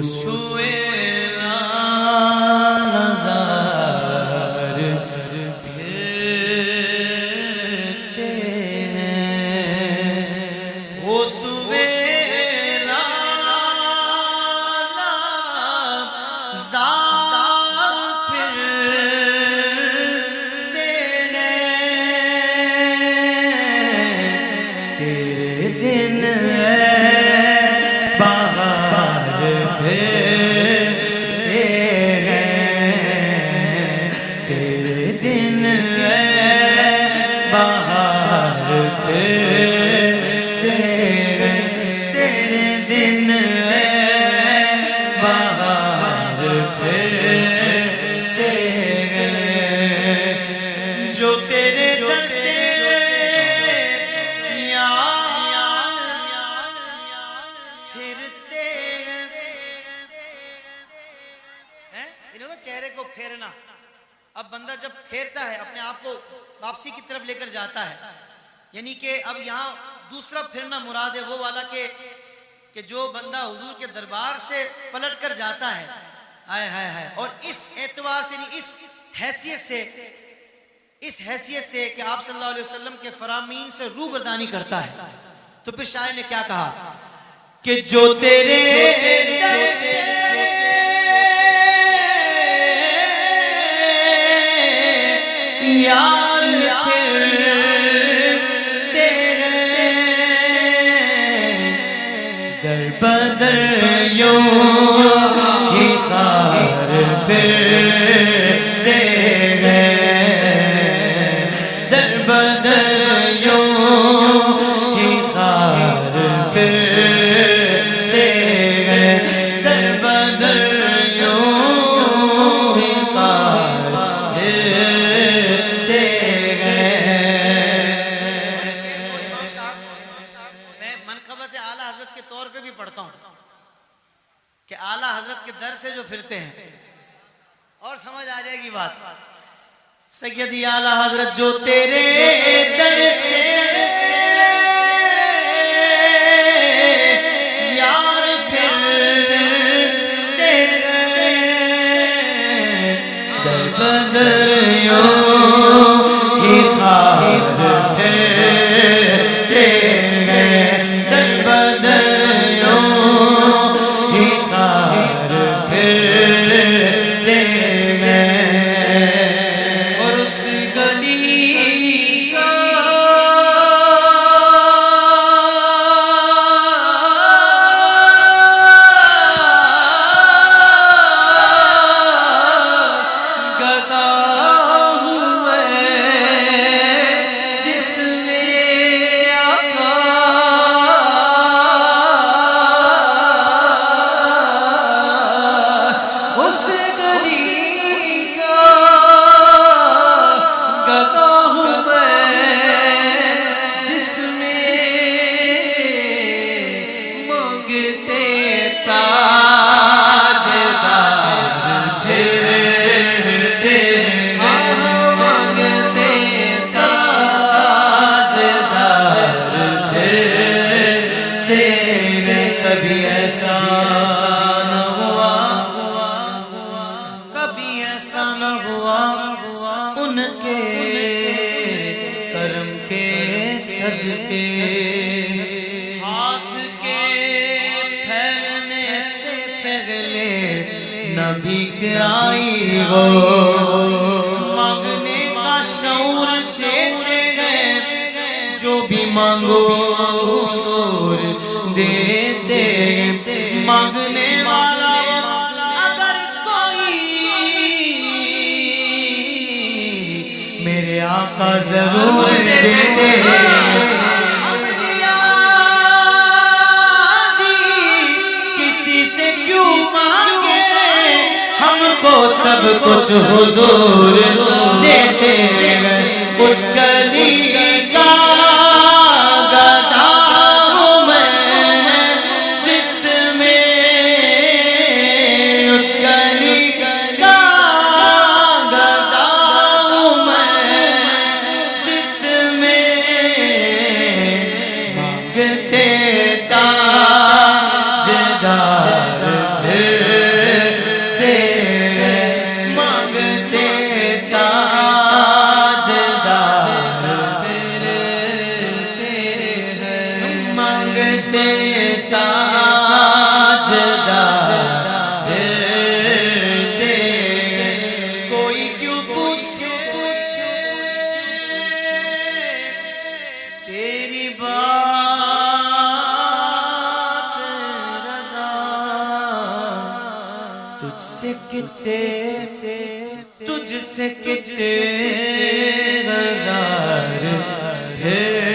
چھوئے نا نظر پھرتے ہیں، وہ سویلا نظر پھرتے ہیں، تیرے دن جو تیرے در سے پھرتے ہیں، انہوں نے چہرے کو پھیرنا، اب بندہ جب پھیرتا ہے اپنے آپ کو واپسی کی طرف لے کر جاتا ہے، یعنی کہ اب یہاں دوسرا پھرنا مراد ہے وہ والا کہ جو بندہ حضور کے دربار سے پلٹ کر جاتا ہے، آئے ہائے ہائے، اور اس اعتبار سے نہیں، اس حیثیت سے کہ آپ صلی اللہ علیہ وسلم کے فرامین سے روگردانی کرتا ہے، تو پھر شاعر نے کیا کہا کہ جو تیرے در سے یار پھرتے ہیں، در بدر یوں ہی خار پھرتے ہیں، در بدر یوں ہی خار پھرتے ہیں، در بدر یوں ہی خار پھرتے ہیں۔ میں منقبت اعلیٰ حضرت کے طور پہ بھی پڑھتا ہوں کہ اعلیٰ حضرت کے در سے جو پھرتے ہیں، اور سمجھ آ جائے گی بات۔ سیدی اعلیٰ حضرت جو تیرے در سے یار پھرتے ہیں، در بدر یوں ہی خار پھرتے ہیں، در بدر یوں ہی خار پھرتے ہیں، اور اس گلی کا گدا ہوں میں، جس میں آقا اس گلی کا گدا ہوں میں، جس میں مانگتے تاجدار پھرتے ہیں، مانگتے تاجدار پھرتے ہیں۔ کبھی ایسا نہ ہوا، کبھی ایسا نہ ہوا ان کے کرم کے صدقے، ہاتھ کے پھیلنے سے پہلے نہ بھیک آئی ہو، مانگنے کا شعور دیتے ہیں، جو بھی مانگو حضور دیتے ہیں، مانگنے والا اگر کوئی میرے آقا ضرور دیتے ہیں۔ کسی سے کیوں مانگے، ہم کو سب کچھ حضور دیتے ہیں۔ اس گلی کا گدا ہوں میں، جس میں اس گلی کا گدا ہوں میں، جس میں مانگتے تاجدار پھر تجھ سے کتے ہزار پھر